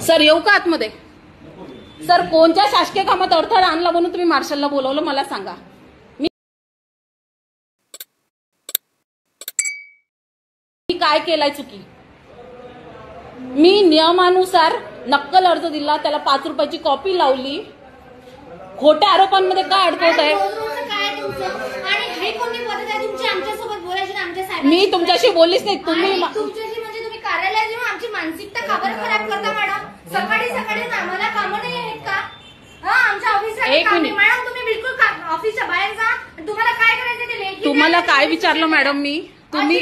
Sir येऊ का आतमध्ये? सर कोणत्या शासकीय कामात अडथळा आणला म्हणून तुम्ही मार्शलला बोलवलं मला सांगा. मी काय केलाय चुकी? मी नियमानुसार नक्कल अर्ज दिला, त्याला 5 रुपयाची कॉपी लावली. खोट्या आरोपांमध्ये काय अडकवत आहे? मी तुमच्याशी बोललीच नाही. तुम्ही कार्यालयात येऊन आमची मानसिकता का बरं खराब करता मॅडम? सकाळी सकाळी आम्हाला कामं नाही आहेत का? आमच्या ऑफिसला मॅडम तुम्ही बिलकुल ऑफिसच्या बाहेर जा. तुम्हाला काय करायचं ते? तुम्हाला काय विचारलं मॅडम मी? तुम्ही